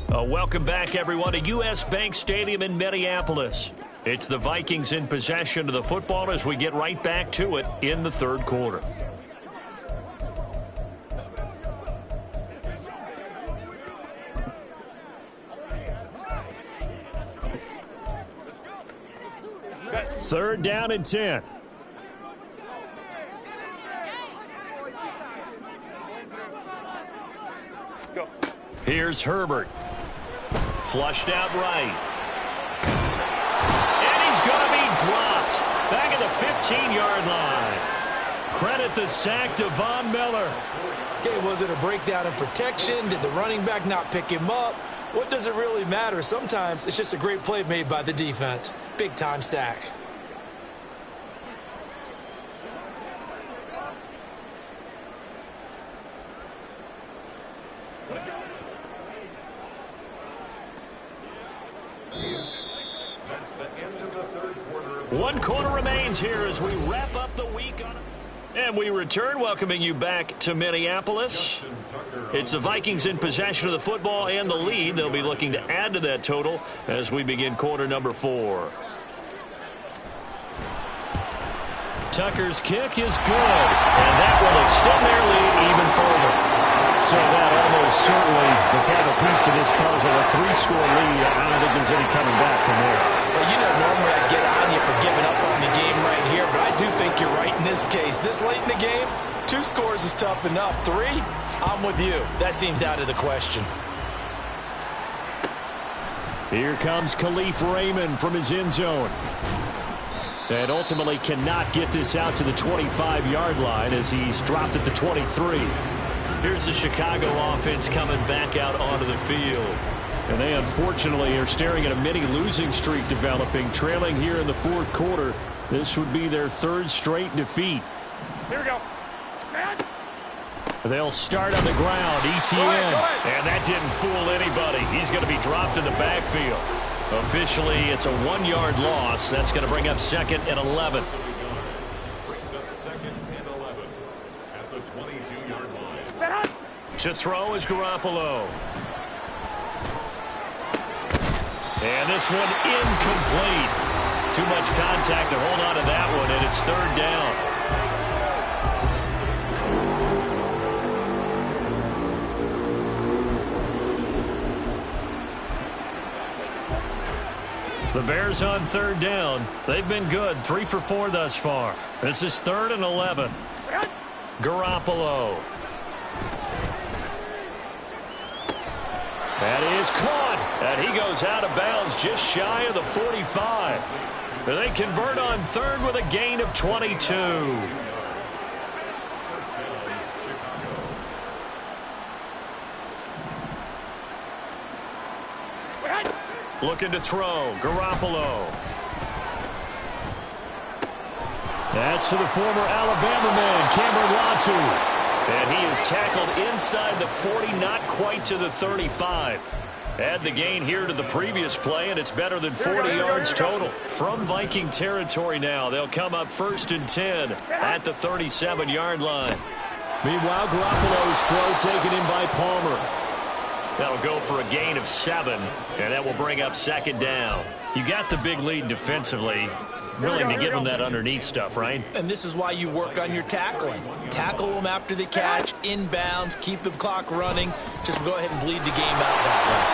Welcome back, everyone, to U.S. Bank Stadium in Minneapolis. It's the Vikings in possession of the football as we get right back to it in the third quarter. Third down and 10. Go. Here's Herbert. Flushed out right. And he's going to be dropped. Back at the 15-yard line. Credit the sack to Von Miller. Okay, was it a breakdown in protection? Did the running back not pick him up? What does it really matter? Sometimes it's just a great play made by the defense. Big-time sack. One quarter remains here as we wrap up the week. And we return, welcoming you back to Minneapolis. It's the Vikings in possession of the football and the lead. They'll be looking to add to that total as we begin quarter number 4. Tucker's kick is good, and that will extend their lead even further. So that almost certainly the final piece to this puzzle, a 3-score lead. I don't think there's any coming back from there. Well, you know, normally I get on you for giving up on the game right here, but I do think you're right in this case. This late in the game, 2 scores is tough enough. 3, I'm with you. That seems out of the question. Here comes Khalif Raymond from his end zone. And ultimately cannot get this out to the 25-yard line as he's dropped at the 23. Here's the Chicago offense coming back out onto the field. And they unfortunately are staring at a mini losing streak developing, trailing here in the fourth quarter. This would be their 3rd straight defeat. Here we go. They'll start on the ground, ETN. Go ahead. And that didn't fool anybody. He's going to be dropped in the backfield. Officially, it's a 1-yard loss. That's going to bring up 2nd and 11. Brings up 2nd and 11 at the 22-yard line. To throw is Garoppolo. And this one incomplete. Too much contact to hold on to that one, and it's 3rd down. The Bears on 3rd down. They've been good, 3 for 4 thus far. This is 3rd and 11. Garoppolo. That is caught, and he goes out of bounds just shy of the 45. They convert on 3rd with a gain of 22. Looking to throw, Garoppolo. That's to the former Alabama man, Cameron Latu. And he is tackled inside the 40, not quite to the 35. Add the gain here to the previous play, and it's better than 40 yards total. From Viking territory now, they'll come up 1st and 10 at the 37-yard line. Meanwhile, Garoppolo's throw taken in by Palmer. That'll go for a gain of 7, and that will bring up 2nd down. You got the big lead defensively. Willing to give them that underneath stuff, right? And this is why you work on your tackling. Tackle them after the catch, inbounds, keep the clock running. Just go ahead and bleed the game out that way.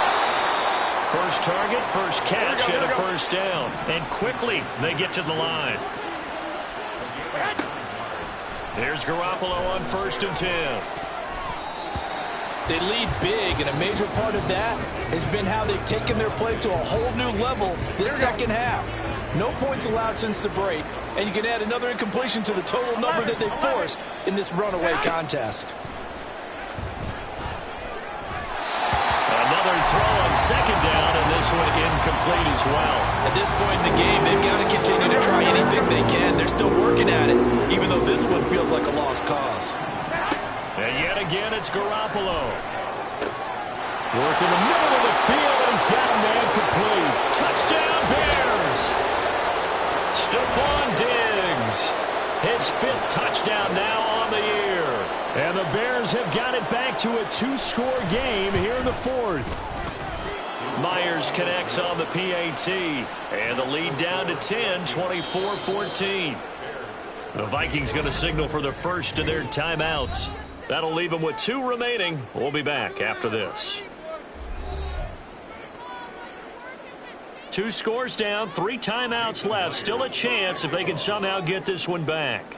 First target, first catch, and a 1st down. And quickly, they get to the line. Here's Garoppolo on 1st and 10. They lead big, and a major part of that has been how they've taken their play to a whole new level this second half. No points allowed since the break, and you can add another incompletion to the total number that they forced in this runaway contest. Another throw on 2nd down, and this one incomplete as well. At this point in the game, they've got to continue to try anything they can. They're still working at it, even though this one feels like a lost cause. And yet again, it's Garoppolo. Work in the middle of the field, and he's got a man complete. Touchdown, Bears! Stephon Diggs, his 5th touchdown now on the year. And the Bears have got it back to a 2-score game here in the 4th. Myers connects on the PAT. And the lead down to 10, 24-14. The Vikings going to signal for the first of their timeouts. That'll leave them with 2 remaining. We'll be back after this. 2 scores down, 3 timeouts left. Still a chance if they can somehow get this one back.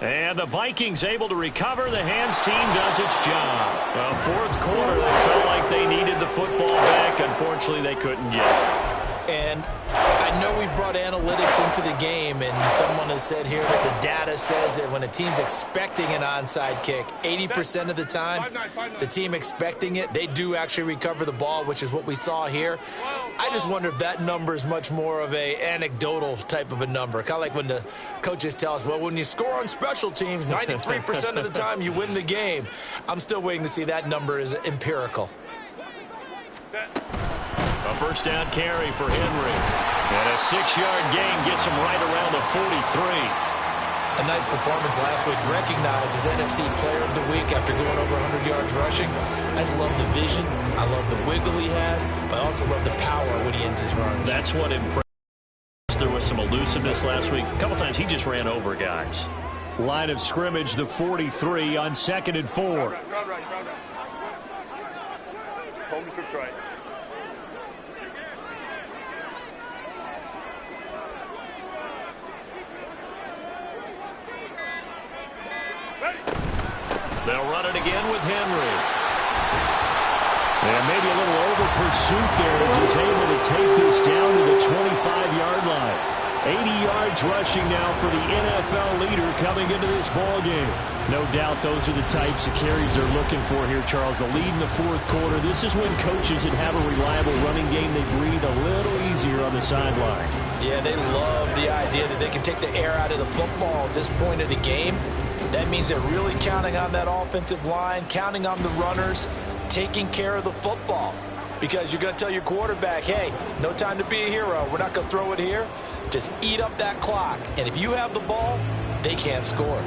And the Vikings able to recover. The hands team does its job. Well, fourth quarter, they felt like they needed the football back. Unfortunately, they couldn't get it. And I know we brought analytics into the game, and someone has said here that the data says that when a team's expecting an onside kick, 80% of the time, the team expecting it, they do actually recover the ball, which is what we saw here. I just wonder if that number is much more of a anecdotal type of a number. Kind of like when the coaches tell us, well, when you score on special teams, 93% of the time you win the game. I'm still waiting to see that number is empirical. A first down carry for Henry. And a 6-yard gain gets him right around the 43. A nice performance last week. Recognized as NFC Player of the Week after going over 100 yards rushing. I just love the vision. I love the wiggle he has. But I also love the power when he ends his runs. That's what impressed. There was some elusiveness last week. A couple times he just ran over guys. Line of scrimmage, the 43 on 2nd and 4. Route right. Hold the trips right. They'll run it again with Henry. And maybe a little over pursuit there as he's able to take this down to the 25-yard line. 80 yards rushing now for the NFL leader coming into this ball game. No doubt those are the types of carries they're looking for here, Charles. The lead in the fourth quarter. This is when coaches that have a reliable running game, they breathe a little easier on the sideline. Yeah, they love the idea that they can take the air out of the football at this point of the game. That means they're really counting on that offensive line, counting on the runners, taking care of the football. Because you're going to tell your quarterback, hey, no time to be a hero. We're not going to throw it here. Just eat up that clock. And if you have the ball, they can't score.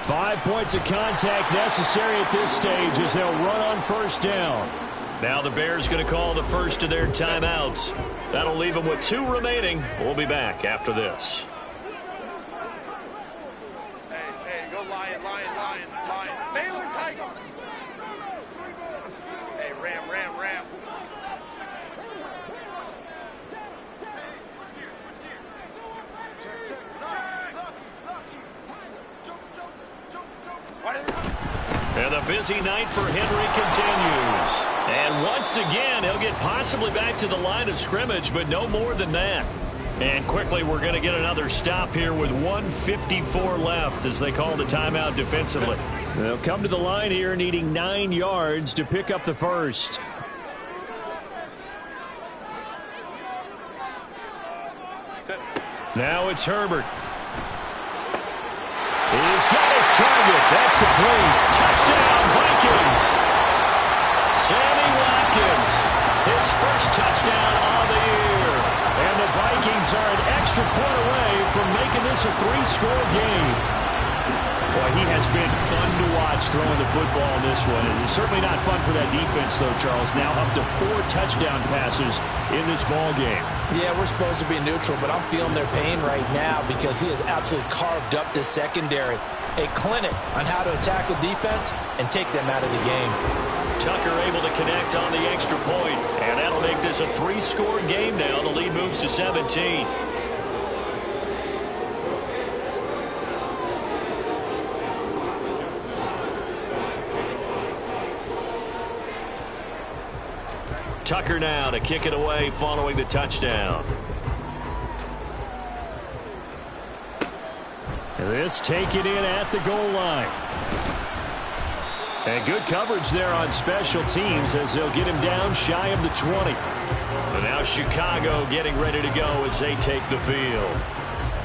Five points of contact necessary at this stage as they'll run on first down. Now the Bears going to call the first of their timeouts. That'll leave them with 2 remaining. We'll be back after this. Hey, go Lion. Baylor Tiger. Hey, Ram. And the busy night for Henry continues. And once again, he'll get possibly back to the line of scrimmage, but no more than that. And quickly, we're going to get another stop here with 1:54 left as they call the timeout defensively. They'll come to the line here needing 9 yards to pick up the first. Now it's Herbert. He's got his target. That's complete. Touchdown, Vikings. Sammy Watkins, his first touchdown of the year. And the Vikings are an extra point away from making this a 3-score game. Boy, he has been fun to watch throwing the football in this one. It's certainly not fun for that defense, though, Charles. Now up to 4 touchdown passes in this ball game. Yeah, we're supposed to be neutral, but I'm feeling their pain right now because he has absolutely carved up this secondary. A clinic on how to attack a defense and take them out of the game. Tucker able to connect on the extra point, and that'll make this a 3-score game now. The lead moves to 17. Tucker now to kick it away following the touchdown. This taken in at the goal line. And good coverage there on special teams as they'll get him down shy of the 20. And now Chicago getting ready to go as they take the field.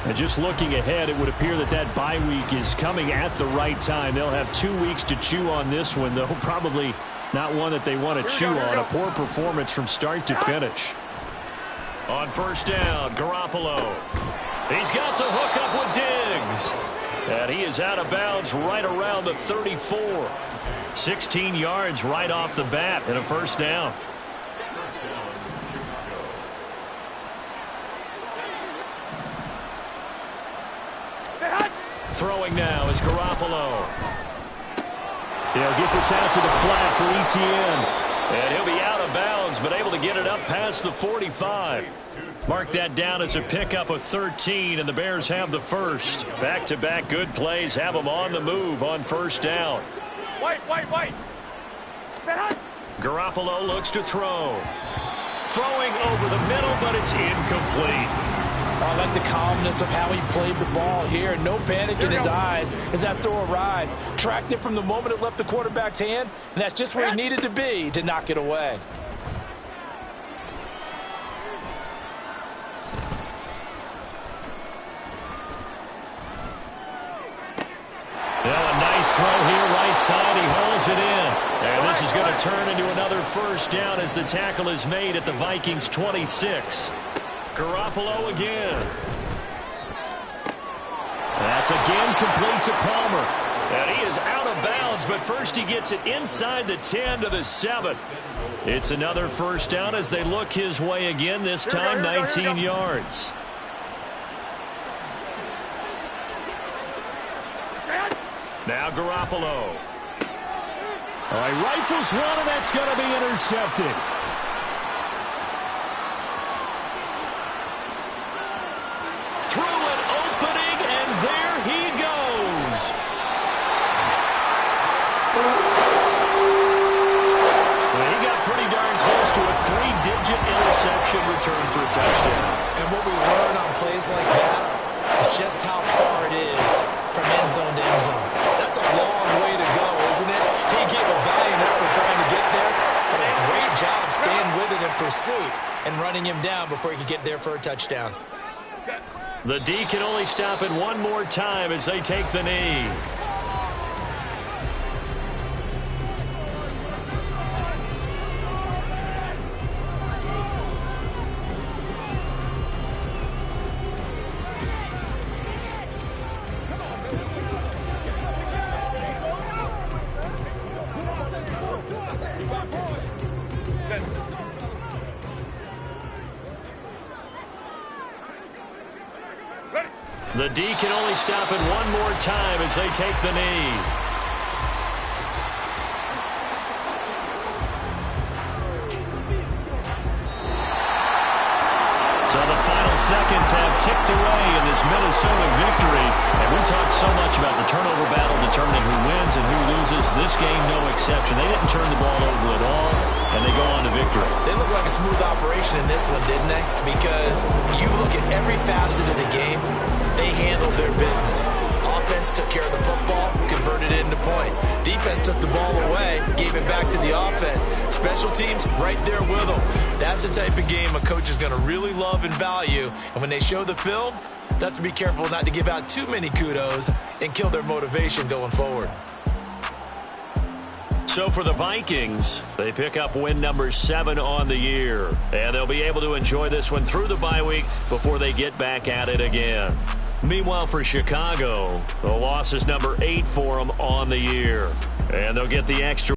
And just looking ahead, it would appear that that bye week is coming at the right time. They'll have 2 weeks to chew on this one, though probably not one that they want to chew on. A poor performance from start to finish. On first down, Garoppolo. He's got the hook up with Diggs. And he is out of bounds right around the 34. 16 yards right off the bat and a first down. Throwing now is Garoppolo. He'll get this out to the flat for Etienne. And he'll be out of bounds, but able to get it up past the 45. Mark that down as a pickup of 13, and the Bears have the first. Back-to-back good plays have them on the move on first down. Wait. Garoppolo looks to throw. Throwing over the middle, but it's incomplete. I like the calmness of how he played the ball here. No panic in his eyes as that throw arrived. Tracked it from the moment it left the quarterback's hand, and that's just where he needed to be to knock it away. Well, a nice throw here right side. He hauls it in. And this is going to turn into another first down as the tackle is made at the Vikings 26. Garoppolo again. That's again complete to Palmer. And he is out of bounds, but first he gets it inside the 10 to the 7. It's another first down as they look his way again, this time 19 yards. Now Garoppolo. All right, rifles one, and that's going to be intercepted. Through an opening, and there he goes. Well, he got pretty darn close to a 3-digit interception return for a touchdown. And what we learn on plays like that is just how far it is from end zone to end zone. That's a long way to go, isn't it? He gave a valiant effort trying to get there, but a great job staying with it in pursuit and running him down before he could get there for a touchdown. The D can only stop it one more time as they take the knee. The D can only stop it one more time as they take the knee. So the final seconds have ticked away in this Minnesota victory. And we talked so much about the turnover battle determining who wins and who loses. This game, no exception. They didn't turn the ball over at all, and they go on to victory. They look like a smooth operation in this one, didn't they? Because you look at every facet of the game, they handled their business. Offense took care of the football, converted it into points. Defense took the ball away, gave it back to the offense. Special teams right there with them. That's the type of game a coach is going to really love and value. And when they show the film, that's to be careful not to give out too many kudos and kill their motivation going forward. So for the Vikings, they pick up win number 7 on the year. And they'll be able to enjoy this one through the bye week before they get back at it again. Meanwhile, for Chicago, the loss is number 8 for them on the year. And they'll get the extra